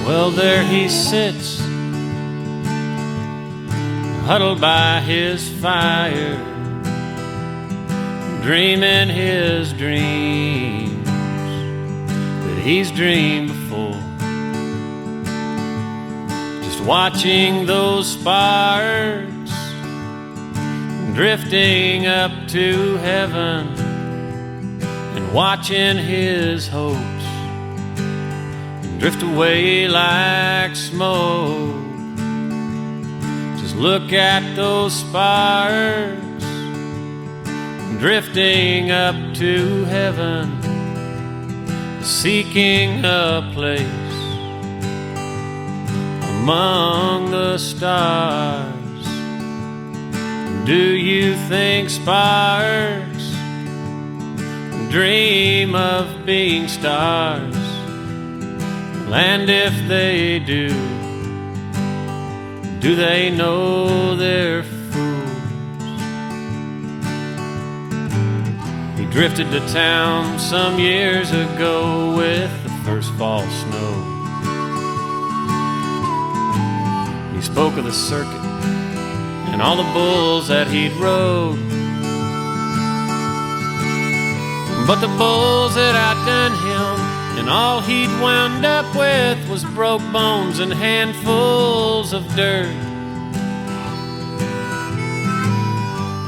Well, there he sits, huddled by his fire, dreaming his dreams that he's dreamed before. Just watching those sparks drifting up to heaven, and watching his hopes drift away like smoke. Just look at those sparks drifting up to heaven, seeking a place among the stars. Do you think sparks dream of being stars? And if they do they know they're fools? He drifted to town some years ago with the first fall snow. He spoke of the circuit and all the bulls that he'd rode, but the bulls that outdone him, and all he'd wound up with was broke bones and handfuls of dirt.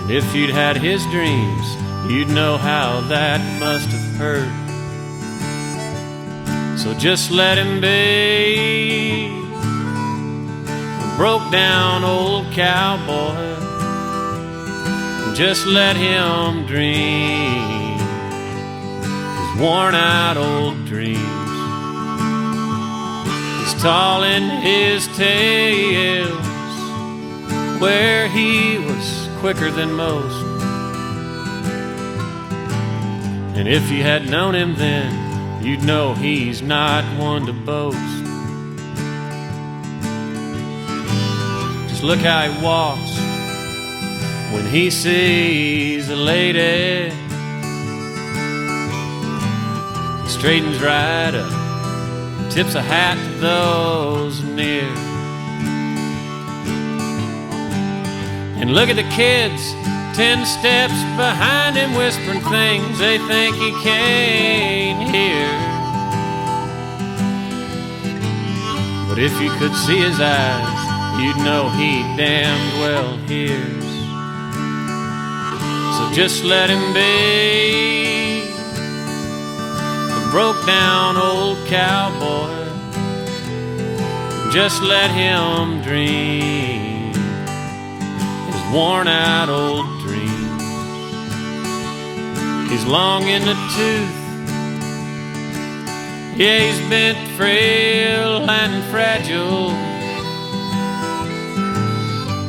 And if you'd had his dreams, you'd know how that must have hurt. So just let him be a broke down old cowboy. Just let him dream worn out old dreams. He's tall in his tales, where he was quicker than most. And if you had known him then, you'd know he's not one to boast. Just look how he walks when he sees a lady. Straightens right up, tips a hat to those near. And look at the kids 10 steps behind him, whispering things they think he can't hear. But if you could see his eyes, you'd know he damned well hears. So just let him be broke down old cowboy. Just let him dream his worn out old dreams. He's long in the tooth, yeah, he's bent, frail and fragile.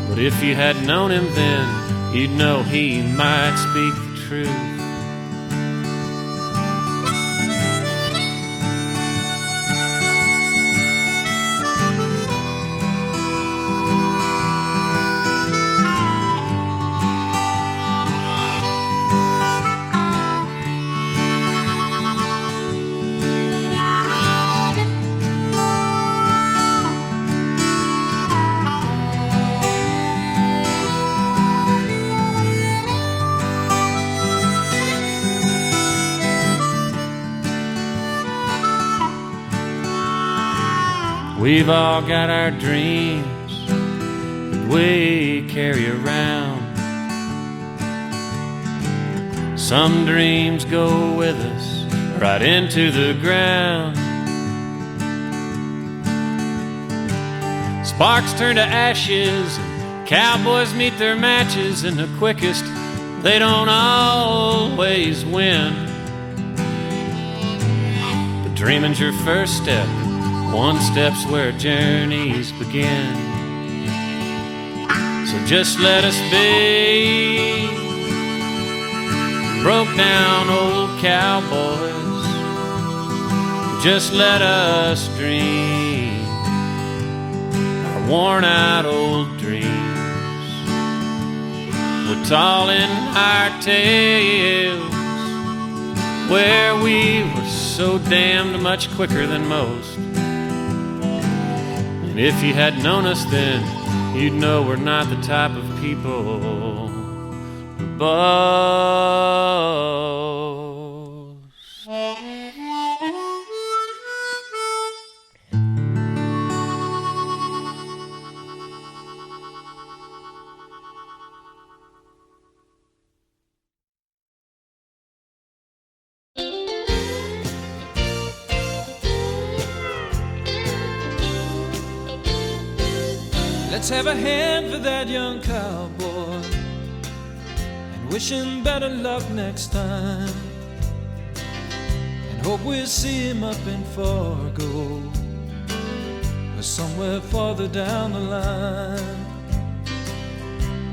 But if you had known him then, you'd know he might speak the truth. We've all got our dreams that we carry around. Some dreams go with us right into the ground. Sparks turn to ashes, and cowboys meet their matches, and the quickest, they don't always win. But dreaming's your first step. One step's where journeys begin. So just let us be broke down old cowboys. Just let us dream our worn out old dreams. We're tall in our tales, where we were so damned much quicker than most. And if you had known us then, you'd know we're not the type of people who boast. Let's have a hand for that young cowboy and wish him better luck next time, and hope we'll see him up in Fargo or somewhere farther down the line.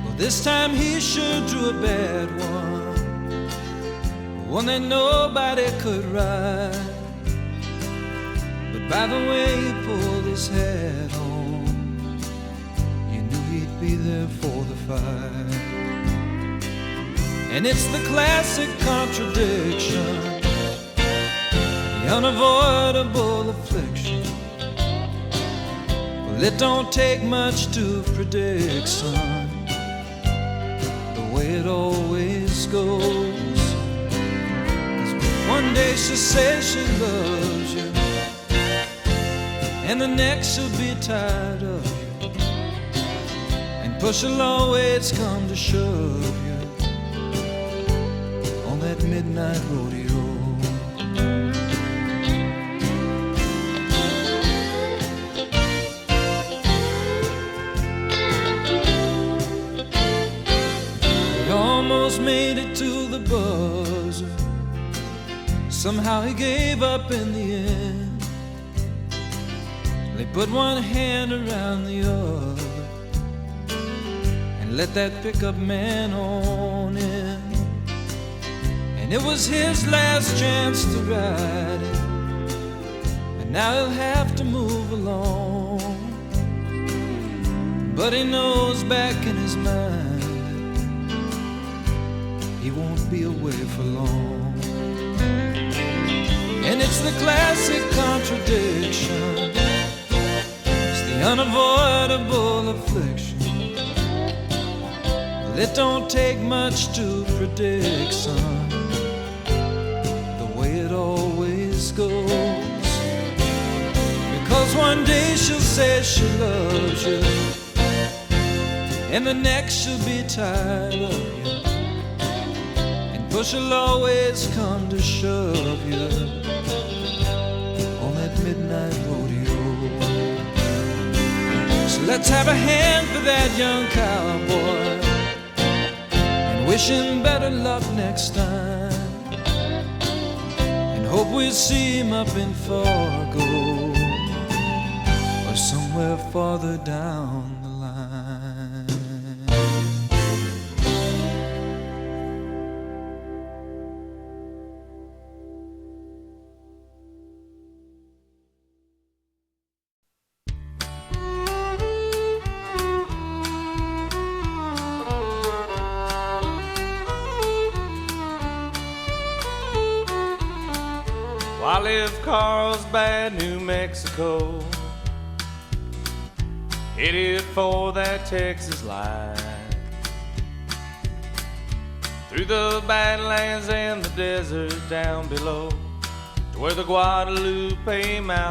Well, this time he sure drew a bad one that nobody could ride. But by the way he pulled his hat on, he'd be there for the fight. And it's the classic contradiction, the unavoidable affliction. Well, it don't take much to predict, son, the way it always goes. 'Cause one day she'll say she loves you, and the next she'll be tired of you. Push will always come to shove you on that midnight rodeo. He almost made it to the buzzer. Somehow he gave up in the end. They put one hand around the other, let that pickup man on in. And it was his last chance to ride it, and now he'll have to move along. But he knows back in his mind he won't be away for long. And it's the classic contradiction, it's the unavoidable affliction. It don't take much to predict, son, the way it always goes. Because one day she'll say she loves you, and the next she'll be tired of you, and push will always come to shove you on that midnight rodeo. So let's have a hand for that young cowboy, wish him better luck next time, and hope we'll see him up in Fargo or somewhere farther down the line. I left Carlsbad, New Mexico, headed for that Texas line. Through the Badlands and the desert down below, to where the Guadalupe Mountains